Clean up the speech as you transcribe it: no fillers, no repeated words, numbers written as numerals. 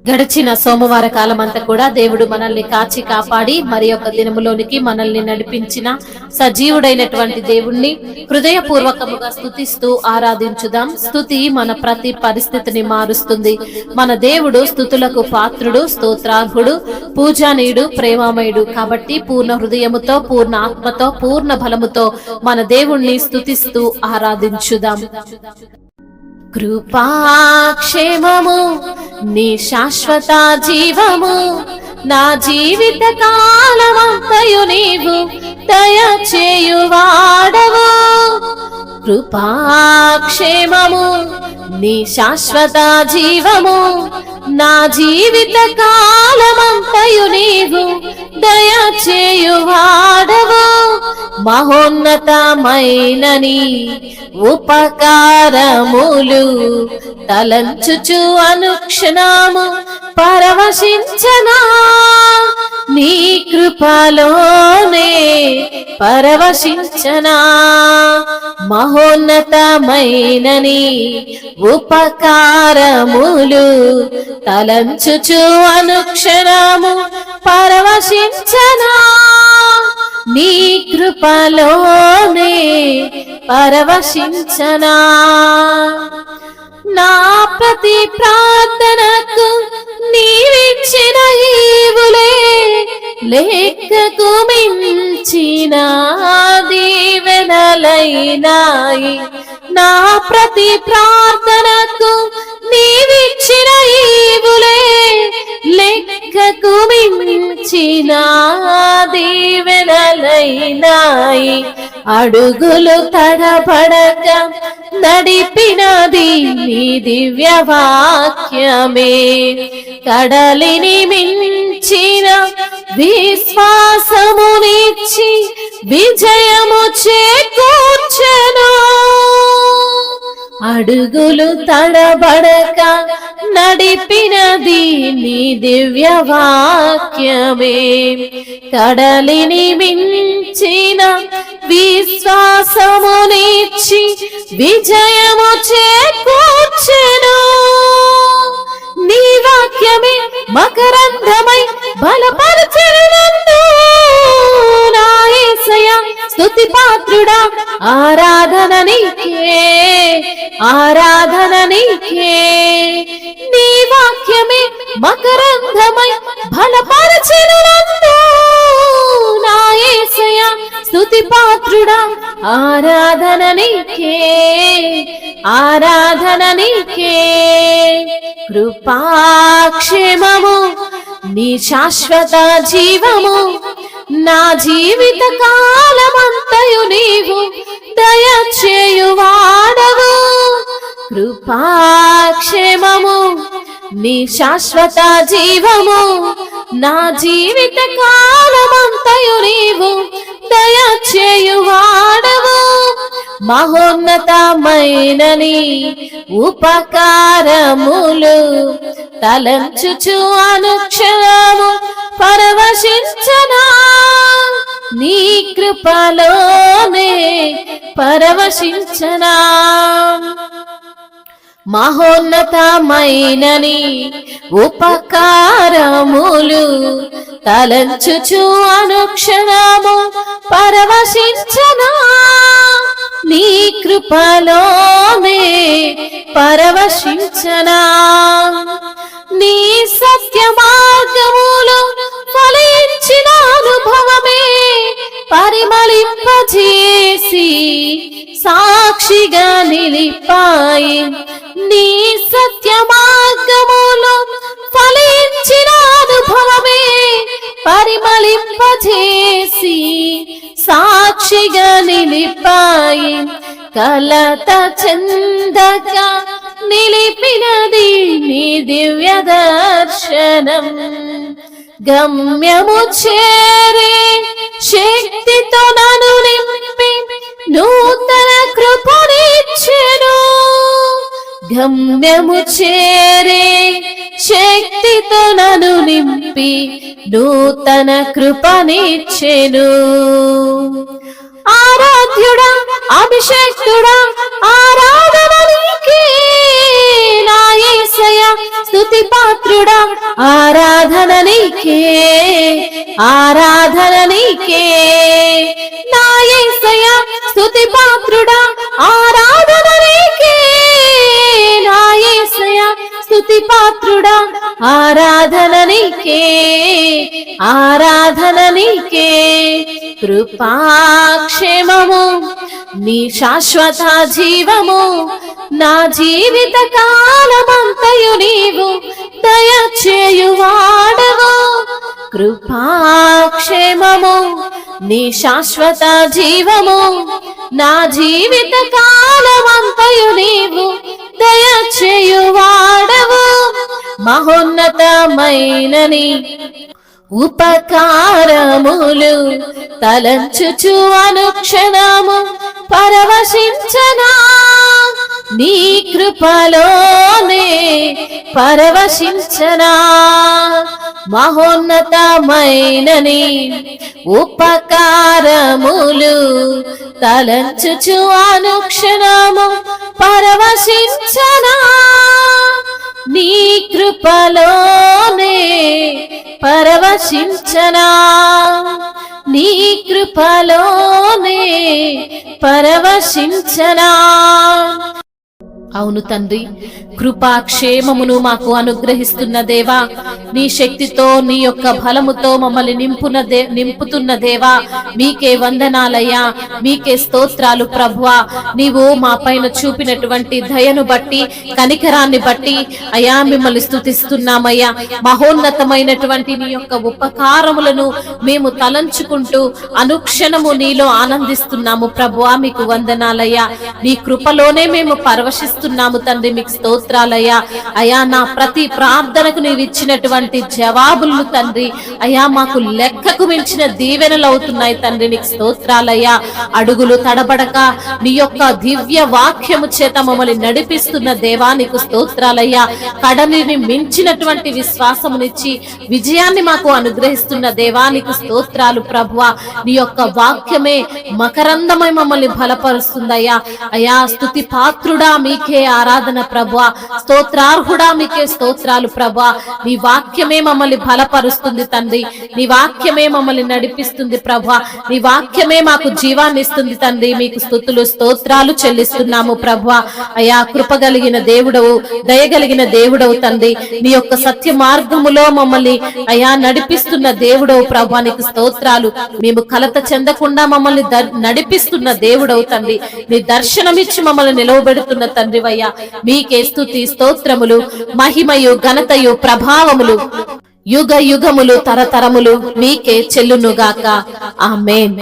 గడిచిన సోమవార కాలం అంతా కూడా దేవుడు మనల్ని కాచి కాపాడి మరి యొక్క దినములోనికి మనల్ని నడిపించిన సజీవుడైనటువంటి దేవుణ్ణి హృదయపూర్వకముగా స్తుతిస్తూ ఆరాధించుదాం. స్తుతి మన ప్రతి పరిస్థితిని మారుస్తుంది. మన దేవుడు స్తుతులకు పాత్రుడు, స్తోత్రార్హుడు, పూజానీయుడు, ప్రేమామయుడు. కాబట్టి పూర్ణ హృదయముతో, పూర్ణ ఆత్మతో, పూర్ణ బలముతో మన దేవుణ్ణి స్తుతిస్తూ ఆరాధించుదాం. కృపాక్షేమము నీ శాశ్వత జీవము, నా జీవిత కాలమంతయు నీవు దయచేయువాడవు. కృపాక్షేమము నీ శాశ్వత జీవము, నా జీవిత కాలమంతయు నీవు దయచేయువాడవు. మహోన్నతమైనని ఉపకారములు తలంచుచు అనుక్షణము పరవశించనా, నీ కృపలోనే పరవశించనా. మహోన్నతమైనని ఉపకారములు తలంచుచు అనుక్షణము పరవశించనా, నీ కృపలోనే పరవశించనా. నా ప్రతి ప్రార్థనకు నీవిచ్చిన ఈవులే లెక్కకు మించిన దీవెనలైనాయి. నా ప్రతి ప్రార్థనకు నీవిచ్చిన ఈవులే లెక్కకు మించిన దీవెనలైనాయి. అడుగులు తడబడక నడిపినది నీ దివ్య వాక్యమే, కడలిని మించిన విశ్వాసమునిచ్చి విజయము చేకూర్చెను. అడుగులు తడబడక నడిపినది నీ దివ్య వాక్యమే, కడలిని మించిన విశ్వాసమునిచ్చి విజయము చేకూర్చెను. నీ వాక్యమే మకరంధమై బలపరచెను నన్ను. నా యేసయ్యా స్తుతి పాత్రుడా, ఆరాధన నీకే, ఆరాధన నీకే. నీ వాక్యమే మకరంధమై బలపరచెను నన్ను. నా యేసయ్యా స్తుతి పాత్రుడా, ఆరాధన నీకే, ఆరాధన నీకే. కృపాక్షేమము నీ శాశ్వత జీవము, నా జీవిత కాలమంతయు నీవు దయచేయువాడవు. కృపాక్షేమము నీ శాశ్వత జీవము, నా జీవిత కాలమంతయు నీవు దయచేయువాడవు. మహోన్నతమైనని ఉపకారములు తలంచుచు అనుక్షణము పరవశించనా, నీ కృపలోనే పరవశించనా. మహోన్నతమైనని ఉపకారములు తలంచుచు అనుక్షణము పరవశించనా, నీ కృపలోనే పరవశించనా. నీ సత్య మార్గములు ఫలించిన అనుభవమే పరిమళింపజేసి సాక్షిగా నిలిపాయి. నీ సత్య మార్గములు ఫలించిన అనుభవమే పరిమళింపజేసి సాక్షిగా నిలిపాయి. కలత చెందక నిలిపినది నీ దివ్య దర్శనం. గమ్యము చేరే శక్తితో నన్ను నింపి నూతన కృపనిచ్చెను. గమ్యము చేరే శక్తితో నన్ను నింపి నూతన కృపనిచ్చెను. ఆరాధ్యుడా, అభిషేక్తుడా, ఆరాధన నీకే. నా యేసయ్యా స్తుతి స్తుతి పాత్రుడా ఆరాధన నీకే, ఆరాధన నీకే. నా యేసయ్యా స్తుతి పాత్రుడా ఆరాధన నీకే, నా యేసయ్యా స్తుతి పాత్రుడా ఆరాధన నీకే, ఆరాధన నీకే. కృపాక్షేమము నీ శాశ్వత జీవము, నా జీవిత కాలమంతయు నీవు దయచేయువాడవు. కృపాక్షేమము నీ శాశ్వత జీవము, నా జీవిత కాలమంతయు నీవు దయచేయువాడవు. మహోన్నతమైనని ఉపకారములు తలంచుచు అనుక్షణము పరవశించనా, నీ కృపలోనే పరవశించనా. మహోన్నతమైనని ఉపకారములు తలంచుచు అనుక్షణము పరవశించనా, నీ కృపలోనే పరవశించనా, నీ కృపలోనే పరవశించనా. అవును తండ్రి, కృపాక్షేమమును మాకు అనుగ్రహిస్తున్న దేవా, నీ శక్తితో నీ యొక్క బలముతో మమ్మల్ని నింపుతున్న దేవా, మీకే వందనాలయ్యా, మీకే స్తోత్రాలు ప్రభువా. నీవు మా పైన చూపినటువంటి దయను బట్టి, కనికరాన్ని బట్టి అయా మిమ్మల్ని స్తుతిస్తున్నామయ్యా. మహోన్నతమైనటువంటి నీ యొక్క ఉపకారములను మేము తలంచుకుంటూ అనుక్షణము నీలో ఆనందిస్తున్నాము ప్రభువా. మీకు వందనాలయ్యా, నీ కృపలోనే మేము పరవశిస్తున్నాము తండ్రి. మీకు స్తోత్రాలయ్యా. అయా నా ప్రతి ప్రార్థనకు నీవు ఇచ్చినటువంటి జవాబులు తండ్రి అయా మాకు లెక్కకు మించిన దీవెనలు అవుతున్నాయి తండ్రి. నీకు స్తోత్రాలయ్యా. అడుగులు తడబడక నీ యొక్క దివ్య వాక్యము చేత మమ్మల్ని నడిపిస్తున్న దేవా నీకు స్తోత్రాలయ్యా. కడలిని మించినటువంటి విశ్వాసమునిచ్చి విజయాన్ని మాకు అనుగ్రహిస్తున్న దేవా నీకు స్తోత్రాలు ప్రభువా. నీ యొక్క వాక్యమే మకరందమై మమ్మల్ని బలపరుస్తుందయ్యా. అయా స్తుతి పాత్రుడా మీకే ఆరాధన ప్రభువా, స్తోత్రార్హుడా మీకే స్తోత్రాలు ప్రభువా. నీ వాక్యమే మమ్మల్ని బలపరుస్తుంది తండ్రి, నీ వాక్యమే మమ్మల్ని నడిపిస్తుంది ప్రభువా, నీ వాక్యమే మాకు జీవాన్ని ఇస్తుంది తండ్రి. మీకు స్తుతులు స్తోత్రాలు చెల్లిస్తున్నాము ప్రభువా. అయా కృపగలిగిన దేవుడవు, దయగలిగిన దేవుడవు తండ్రి. నీ యొక్క సత్య మార్గములో మమ్మల్ని అయా నడిపిస్తున్న దేవుడవు ప్రభువా. నీకు స్తోత్రాలు. మేము కలత చెందకుండా మమ్మల్ని నడిపిస్తున్న దేవుడవు తండ్రి. నీ దర్శనమిచ్చి మమ్మల్ని నిలవబెడుతున్న తండ్రివయ్యా. మీకే స్తుతి స్తోత్రములు, మహిమయు ఘనతయు ప్రభావములు యుగ యుగములు తరతరములు మీకే చెల్లునుగాక. ఆమేన్.